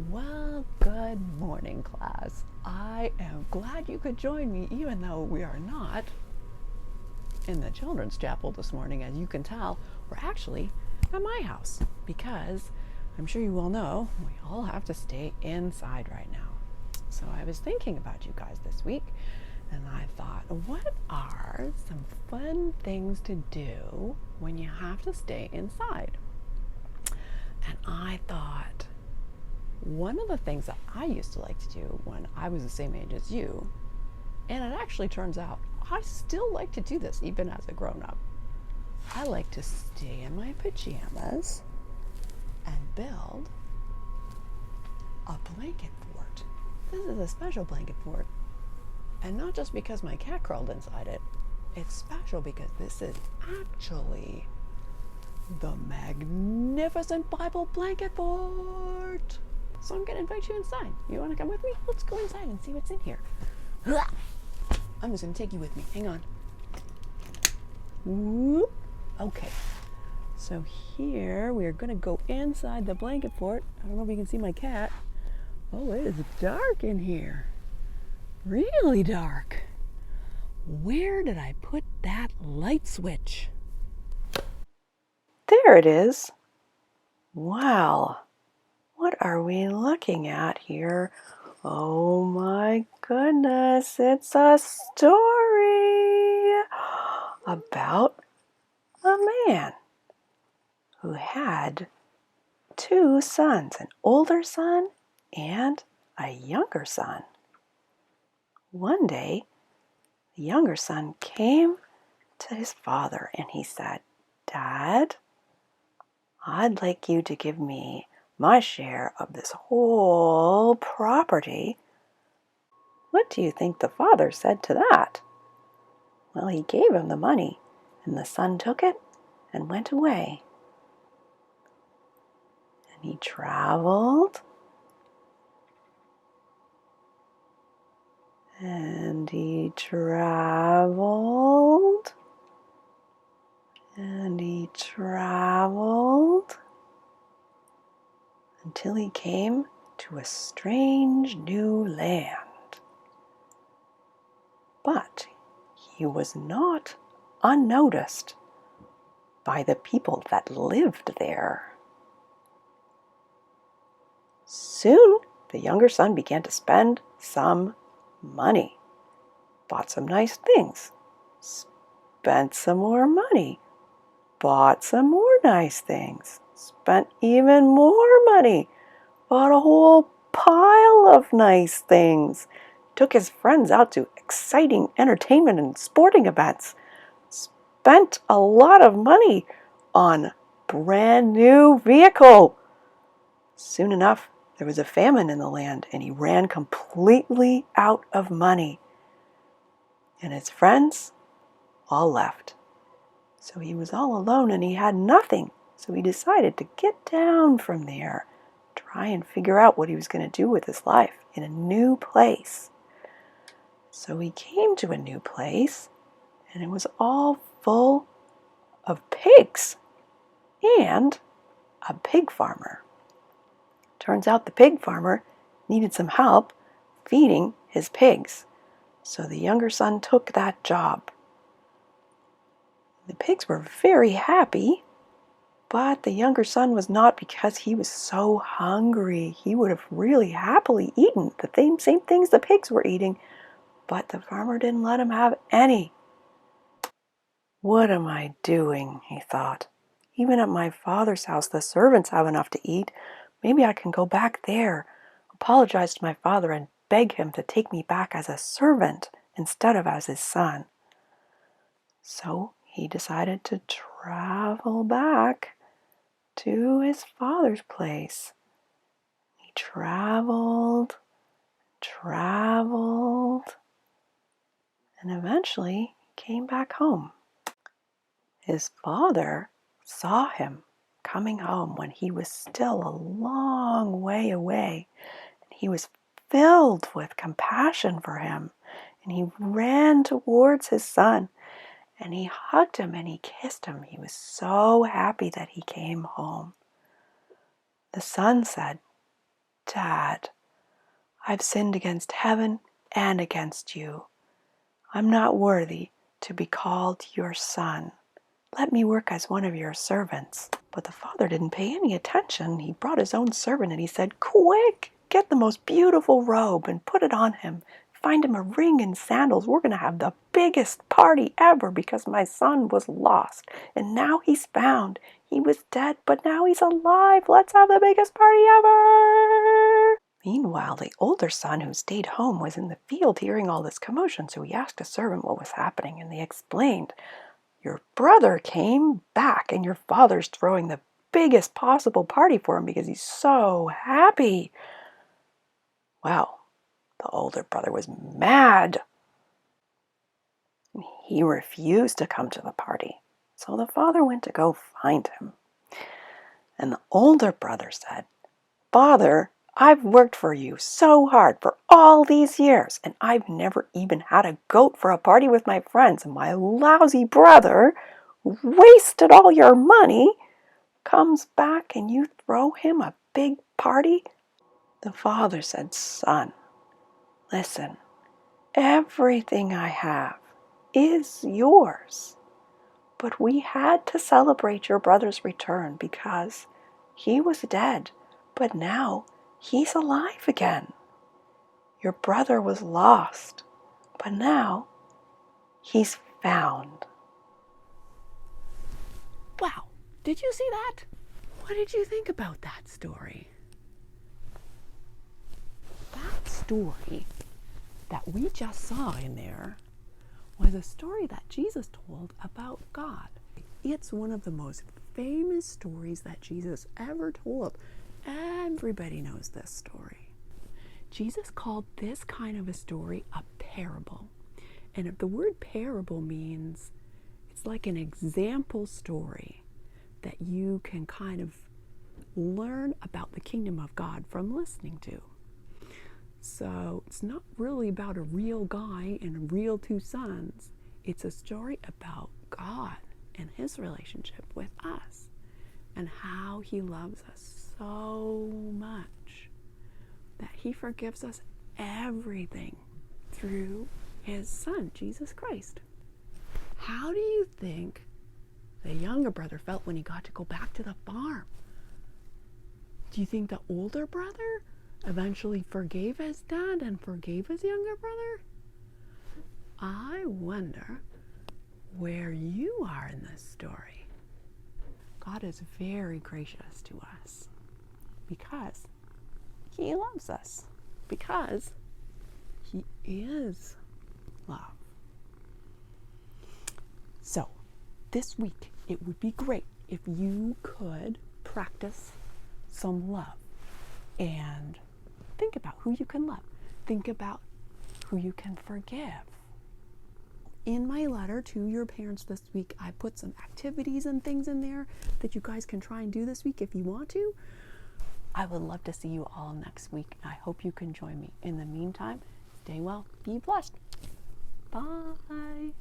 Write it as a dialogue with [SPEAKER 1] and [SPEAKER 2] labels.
[SPEAKER 1] Well, good morning, class. I am glad you could join me, even though we are not in the children's chapel this morning. As you can tell, we're actually at my house because I'm sure you all know we all have to stay inside right now. So I was thinking about you guys this week, and I thought, what are some fun things to do when you have to stay inside? And I thought, one of the things that I used to like to do when I was the same age as you, and it actually turns out I still like to do this even as a grown up, I like to stay in my pajamas and build a blanket fort. This is a special blanket fort, and not just because my cat crawled inside it. It's special because this is actually the magnificent Bible blanket fort. So I'm going to invite you inside. You want to come with me? Let's go inside and see what's in here. I'm just going to take you with me. Hang on. Whoop. Okay. So here we are going to go inside the blanket fort. I don't know if you can see my cat. Oh, it is dark in here. Really dark. Where did I put that light switch? There it is. Wow. What are we looking at here? Oh my goodness, it's a story about a man who had two sons, an older son and a younger son. One day, the younger son came to his father and he said, "Dad, I'd like you to give me my share of this whole property." What do you think the father said to that? Well, he gave him the money, and the son took it and went away. And he traveled, and he traveled, and he traveled, until he came to a strange new land. But he was not unnoticed by the people that lived there. Soon, the younger son began to spend some money, bought some nice things, spent some more money, bought some more nice things, spent even more money, bought a whole pile of nice things, took his friends out to exciting entertainment and sporting events, spent a lot of money on a brand new vehicle. Soon enough, there was a famine in the land, and he ran completely out of money. And his friends all left. So he was all alone and he had nothing. So he decided to get down from there, try and figure out what he was going to do with his life in a new place. So he came to a new place, and it was all full of pigs and a pig farmer. Turns out the pig farmer needed some help feeding his pigs. So the younger son took that job. The pigs were very happy, but the younger son was not, because he was so hungry. He would have really happily eaten the same things the pigs were eating, but the farmer didn't let him have any. "What am I doing?" he thought. "Even at my father's house, the servants have enough to eat. Maybe I can go back there, apologize to my father, and beg him to take me back as a servant instead of as his son." So he decided to travel back to his father's place. He traveled, and eventually came back home. His father saw him coming home when he was still a long way away. He was filled with compassion for him, and he ran towards his son, and he hugged him and he kissed him. He was so happy that he came home. The son said, Dad, I've sinned against heaven and against you. I'm not worthy to be called your son. Let me work as one of your servants." But the father didn't pay any attention. He brought his own servant and he said, "Quick, get the most beautiful robe and put it on him. Find him a ring and sandals. We're going to have the biggest party ever because my son was lost and now he's found. He was dead, but now he's alive. Let's have the biggest party ever." Meanwhile, the older son who stayed home was in the field hearing all this commotion, so he asked a servant what was happening, and they explained, "Your brother came back and your father's throwing the biggest possible party for him because he's so happy." Well, the older brother was mad. He refused to come to the party. So the father went to go find him. And the older brother said, "Father, I've worked for you so hard for all these years, and I've never even had a goat for a party with my friends, and my lousy brother, who wasted all your money, comes back and you throw him a big party?" The father said, "Son, listen, everything I have is yours. But we had to celebrate your brother's return because he was dead, but now he's alive again. Your brother was lost, but now he's found."
[SPEAKER 2] Wow, did you see that? What did you think about that story? That story that we just saw in there was a story that Jesus told about God. It's one of the most famous stories that Jesus ever told. Everybody knows this story. Jesus called this kind of a story a parable. And if the word parable means it's like an example story that you can kind of learn about the kingdom of God from listening to. So it's not really about a real guy and a real two sons. It's a story about God and his relationship with us and how he loves us so much that he forgives us everything through his son, Jesus Christ. How do you think the younger brother felt when he got to go back to the farm? Do you think the older brother eventually forgave his dad and forgave his younger brother? I wonder where you are in this story. God is very gracious to us because he loves us, because he is love. So this week, it would be great if you could practice some love and think about who you can love. Think about who you can forgive. In my letter to your parents this week, I put some activities and things in there that you guys can try and do this week if you want to. I would love to see you all next week. I hope you can join me. In the meantime, stay well, be blessed. Bye.